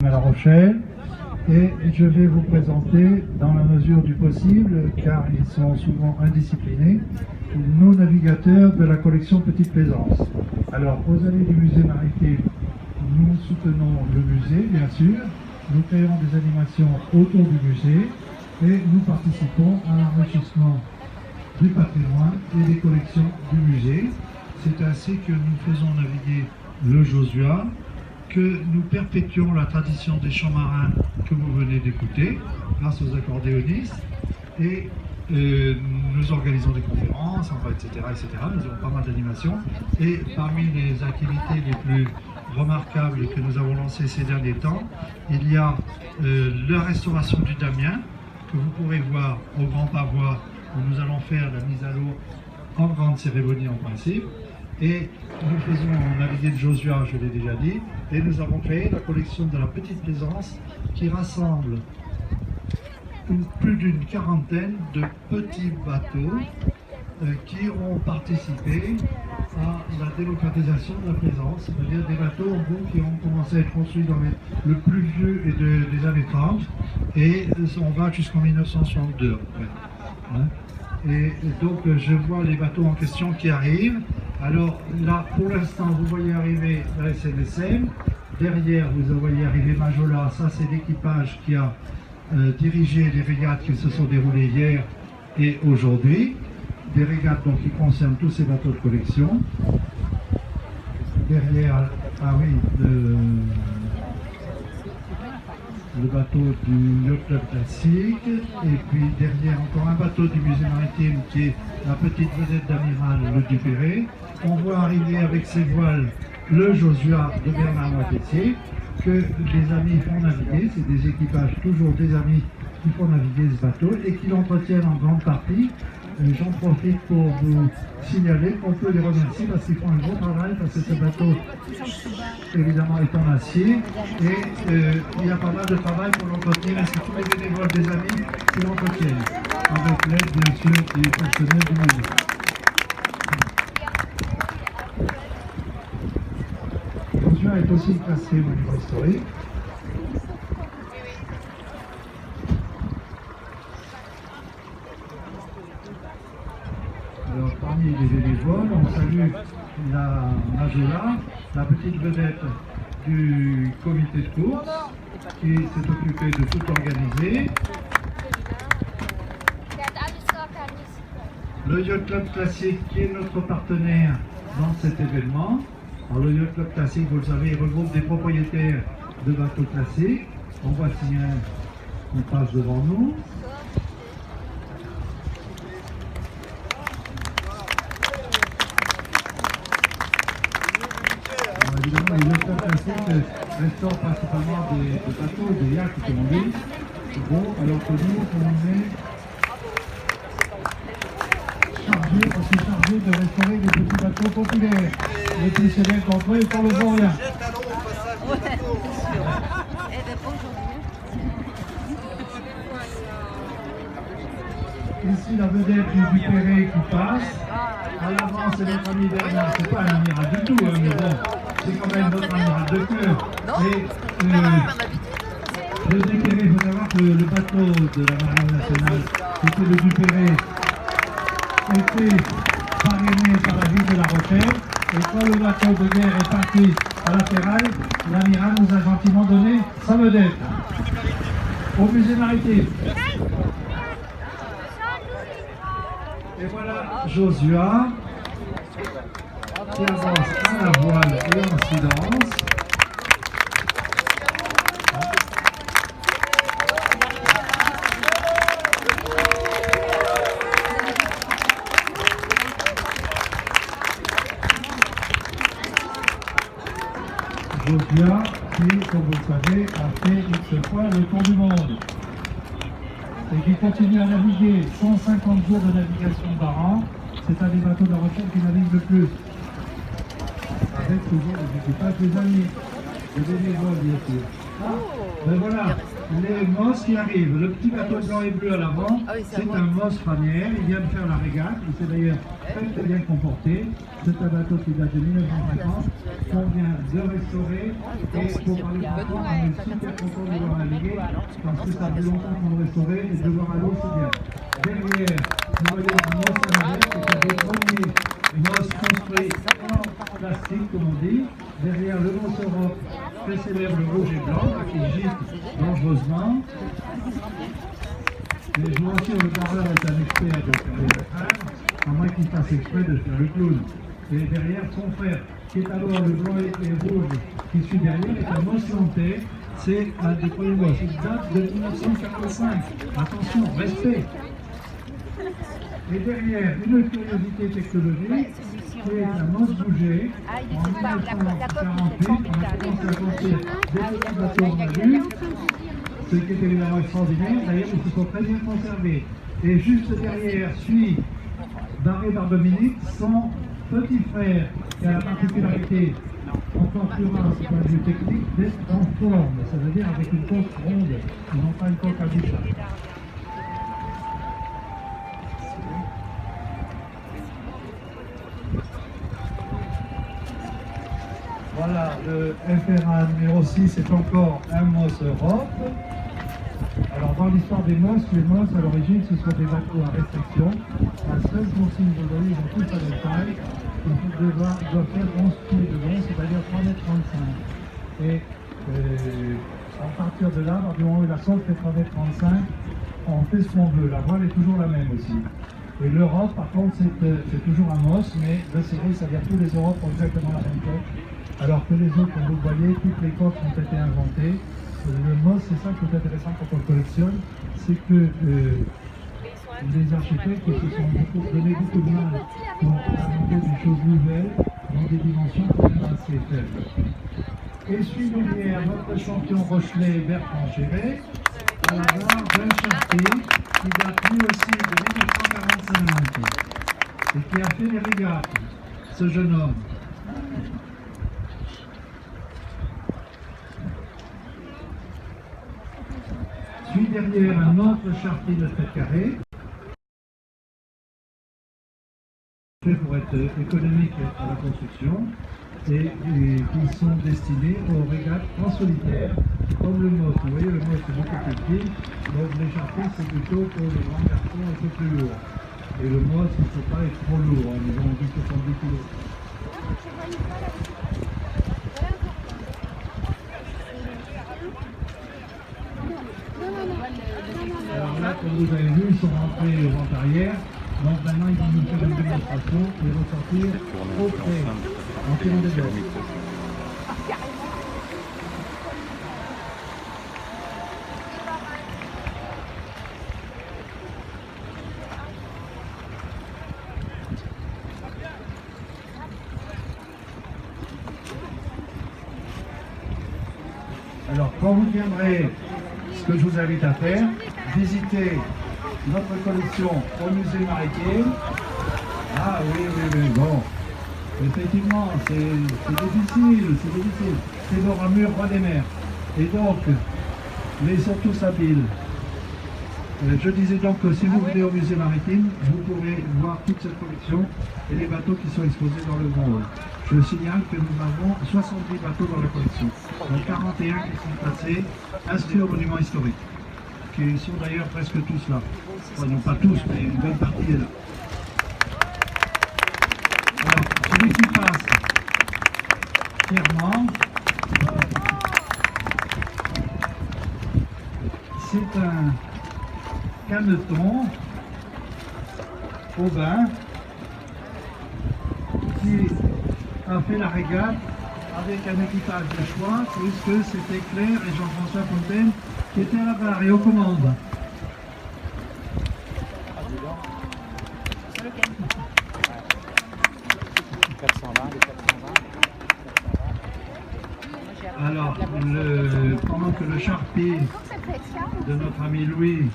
À La Rochelle, et je vais vous présenter, dans la mesure du possible, car ils sont souvent indisciplinés, nos navigateurs de la collection Petite Plaisance. Alors, aux allées du musée maritime, nous soutenons le musée, bien sûr, nous créons des animations autour du musée et nous participons à l'enrichissement du patrimoine et des collections du musée. C'est ainsi que nous faisons naviguer le Josua, que nous perpétuons la tradition des chants marins que vous venez d'écouter grâce aux accordéonistes, et nous organisons des conférences, enfin, etc., etc. Nous avons pas mal d'animations, et parmi les activités les plus remarquables que nous avons lancées ces derniers temps, il y a la restauration du Damien, que vous pourrez voir au Grand Pavois, où nous allons faire la mise à l'eau en grande cérémonie en principe. Et nous faisons naviguer le Josua, je l'ai déjà dit, et nous avons créé la collection de la Petite Plaisance qui rassemble plus d'une quarantaine de petits bateaux qui ont participé à la démocratisation de la plaisance, c'est-à-dire des bateaux en gros qui ont commencé à être construits dans le plus vieux des années 30, et on va jusqu'en 1962 à peu près. Et donc je vois les bateaux en question qui arrivent. Alors là, pour l'instant, vous voyez arriver la SNSM. Derrière, vous voyez arriver Majola. Ça, c'est l'équipage qui a dirigé les régates qui se sont déroulées hier et aujourd'hui. Des régates donc, qui concernent tous ces bateaux de collection. Derrière, le bateau du Yacht Club Classique, et puis derrière encore un bateau du musée maritime qui est la petite vedette d'amiral le Dupéré. On voit arriver avec ses voiles le Josua de Bernard Moitessier, que les amis font naviguer. C'est des équipages, toujours des amis qui font naviguer ce bateau et qui l'entretiennent en grande partie. J'en profite pour vous signaler qu'on peut les remercier parce qu'ils font un gros travail, parce que ce bateau, évidemment, est en acier, et il y a pas mal de travail pour l'entretenir, et c'est tous les bénévoles des amis qui l'entretiennent, avec l'aide, bien sûr, du personnel du musée. Le Josua est aussi classé au niveau historique. Alors, parmi les bénévoles, on salue la Majola, la petite vedette du comité de course, qui s'est occupée de tout organiser. Le Yacht Club Classique, qui est notre partenaire dans cet événement. Alors, le Yacht Club Classique, vous le savez, il regroupe des propriétaires de bateaux classiques. On voit Sylvain qui passe devant nous. Évidemment, les Yacht Club Classiques restaurent principalement des bateaux, des yachts, comme on dit. Bon, alors que nous, on est aussi chargé de restaurer des petits bateaux populaires. Les plus célèbres d'entre eux, pour le bon rien. Ici, la vedette du Dupéré qui passe. À l'avant, c'est notre ami Bernard. C'est pas un amiral du tout, mais bon, c'est quand même notre amiral de cœur. Et le Dupéré, il faut savoir que le bateau de la Marine nationale, c'était le Dupéré, était parrainé par la ville de La Rochelle, et quand le bateau de guerre est parti à la ferraille, l'amiral nous a gentiment donné sa vedette au musée maritime. Et voilà Josua qui avance à la voile et en silence. Josua qui, comme vous le savez, a fait une fois le tour du monde et qui continue à naviguer 150 jours de navigation par an. C'est un des bateaux de La Rochelle qui navigue le plus, avec toujours les équipages des amis, des bénévoles bien sûr. Ben voilà, les Moss qui arrivent. Le petit bateau blanc et bleu à l'avant, c'est un Moss Ranière. Il vient de faire la régate. Il s'est d'ailleurs très bien comporté. C'est un bateau qui date de 1950, qu'on vient de restaurer. Et pour parler de bateau, on est super content de voir naviguer parce que ça fait longtemps qu'on le restaurait et de voir à l'eau, c'est bien. Derrière, nous voyons un Moss à l'arrière, qui est un des premiers Moss construits en plastique, comme on dit. Derrière le Moss Europe, très célèbre, le rouge et blanc, qui gîte dangereusement. Mais je vois aussi le barreur est un expert de faire les lettrages, à moins qu'il fasse exprès de faire le clown. Et derrière, son frère, qui est alors le blanc et rouge, qui suit derrière, est un Moss Nantais. C'est un des premiers Moss. Il date de 1945. Attention, respect. Et derrière, une curiosité technologique, c'est un Moss Bouget. En 1948, on a commencé à construire des petits bateaux en alu, ce qui est évidemment extraordinaire. D'ailleurs, ils se sont très bien conservés. Et juste derrière suit Barré Barbeminic, son petit frère, qui a la particularité, encore plus rare du point de vue technique, d'être en forme. Ça veut dire avec une coque ronde, ils n'ont pas une coque à bouchage. Voilà, le FRA numéro 6 est encore un Moss Europe. Alors, dans l'histoire des Moss, les Moss, à l'origine, ce sont des bateaux à restriction. À 16 consignes, vous voyez, ils ont tous à la taille. Ils doivent faire 11 pieds de long, c'est-à-dire 3,35 m. Et à partir de là, à partir du moment où la sonde fait 3,35 m, on fait ce qu'on veut. La voile est toujours la même aussi. Et l'Europe, par contre, c'est toujours un Moss, mais le série, c'est-à-dire tous les Europes ont exactement la même coque. Alors que les autres, comme vous le voyez, toutes les coques ont été inventées. Le Moss, c'est ça qui est intéressant quand on le collectionne, c'est que les architectes se sont donné beaucoup de mal pour inventer des choses nouvelles dans des dimensions quand même assez faibles. Et suit derrière notre champion Rochelet Bertrand Chéret, à la barre d'un Charpie qui date lui aussi de 1945 et qui a fait les régates, ce jeune homme. Suit derrière un autre Charpie de 7 carrés, fait pour être économique à la construction et qui sont destinés aux régates en solitaire, comme le Moss. Vous voyez, le Moss est beaucoup plus petit, donc les Charpies c'est plutôt pour les grands garçons un peu plus lourds. Et le Moss, il ne faut pas être trop lourd, hein, ils ont 70 kg. Alors là, comme vous avez vu, ils sont rentrés aux ventes arrière. Donc maintenant, ils vont nous faire une démonstration et ressortir au près, en tirant des belles. Alors, quand vous viendrez, ce que je vous invite à faire, visiter notre collection au musée maritime. Ah oui, bon. Effectivement, c'est difficile. C'est nos ramures roi des mers. Et donc, mais ils sont tous habiles. Je disais donc que si vous venez au musée maritime, vous pourrez voir toute cette collection et les bateaux qui sont exposés dans le grand hall. Je signale que nous avons 70 bateaux dans la collection, dont 41 qui sont placés, inscrits au monument historique, qui sont d'ailleurs presque tous là. Enfin, non pas tous, mais une bonne partie est là. Alors, celui qui passe fièrement, c'est un caneton au bain qui a fait la régate avec un équipage de choix, puisque c'était Claire et Jean-François Fontaine qui étaient à la barre et aux commandes. Alors, pendant que le Charpie de notre ami Louis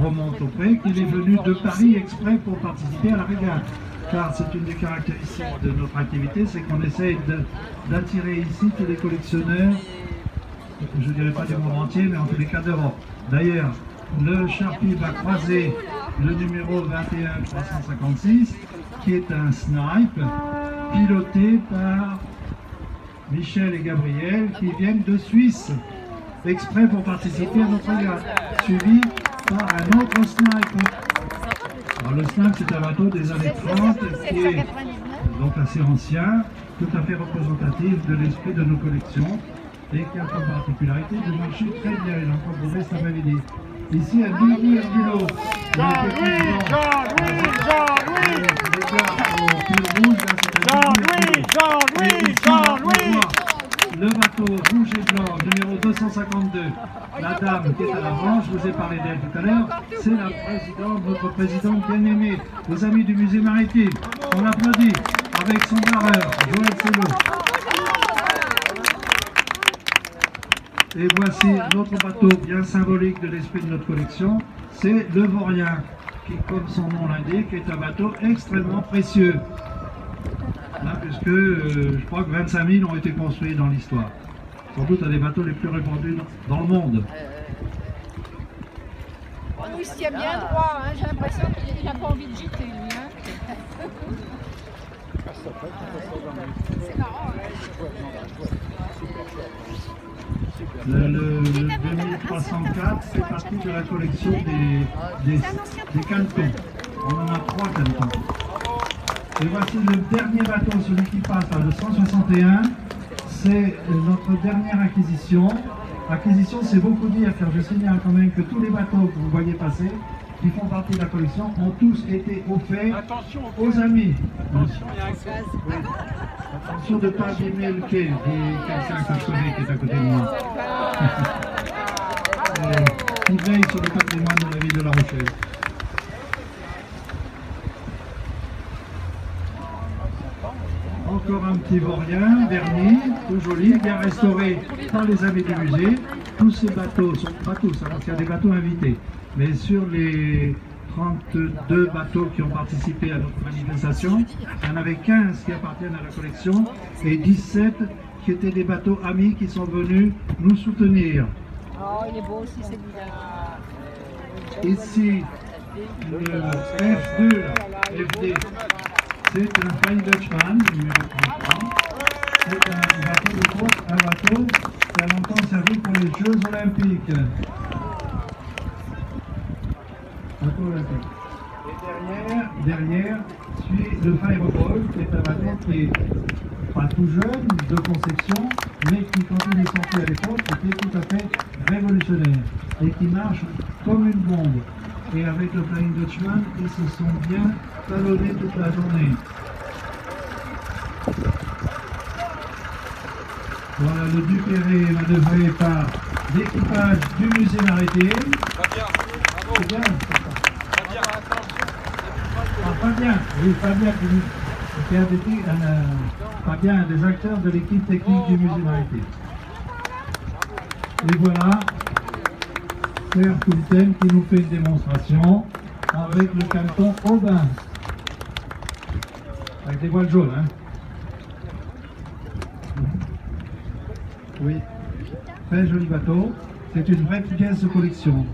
remonte au pré, qu'il est venu de Paris exprès pour participer à la régate. Car c'est une des caractéristiques de notre activité, c'est qu'on essaye d'attirer ici tous les collectionneurs je ne dirais pas du monde entier, mais en tous les cas d'Europe. D'ailleurs, le Sharpie va croiser le numéro 21356, qui est un snipe piloté par Michel et Gabriel, qui viennent de Suisse, exprès pour participer à notre regard, suivi par un autre snipe. Alors, le snipe, c'est un bateau des années 30 qui est donc assez ancien, tout à fait représentatif de l'esprit de nos collections et qui a comme particularité de marcher très bien. Et Jean-Claude Bourrest m'avait dit. Ici, un Louis Ardulo. Jean-Louis le bateau rouge et blanc, numéro 252, la dame qui est à l'avant, je vous ai parlé d'elle tout à l'heure, c'est la présidente, notre présidente bien-aimée, les amis du musée maritime. On l'applaudit avec son barreur, Joël Sello. Et voici notre bateau bien symbolique de l'esprit de notre collection, c'est le Vaurien, qui, comme son nom l'indique, est un bateau extrêmement précieux. Là, puisque je crois que 25 000 ont été construits dans l'histoire. Sans doute un des bateaux les plus répandus dans le monde. Il se tient bien droit, hein. J'ai l'impression qu'il n'a pas envie de jeter lui. Hein. C'est marrant. Le 2304 fait partie de la collection des cantons. On en a 3 cantons. Et voici le dernier bateau, celui qui passe, le 161. C'est notre dernière acquisition. Acquisition, c'est beaucoup dire, car je signale quand même que tous les bateaux que vous voyez passer, qui font partie de la collection, ont tous été offerts aux amis. Attention de ne pas abîmer le quai, dit quelqu'un que je connais qui est à côté de moi. Qui veille sur le patrimoine de la ville de La Rochelle. Encore un petit Vaurien, verni, tout joli, bien restauré par les amis du musée. Tous ces bateaux, sont pas tous, parce qu'il y a des bateaux invités, mais sur les 32 bateaux qui ont participé à notre manifestation, il y en avait 15 qui appartiennent à la collection et 17 qui étaient des bateaux amis qui sont venus nous soutenir. Oh, il est beau aussi celui-là. Ici, le F2, FD, c'est un Flying Dutchman, numéro 33. C'est un bateau de course, un bateau qui a longtemps servi pour les Jeux Olympiques. Bateau olympique. Et derrière suit le Fireball, qui est un bateau qui est pas tout jeune, de conception, mais qui, quand il est sorti à l'époque, était tout à fait révolutionnaire et qui marche comme une bombe. Et avec le Flying Dutchman, ils se sont bien talonnés toute la journée. Voilà, le Dupéré est manœuvré par l'équipage du musée maritime. C'est bien. Fabien, oui, Fabien qui a été Fabien, un des acteurs de l'équipe technique du musée maritime. Et voilà, Serre Coulten qui nous fait une démonstration avec le canton Aubin. Avec des voiles jaunes, hein. Oui, très joli bateau. C'est une vraie pièce de collection.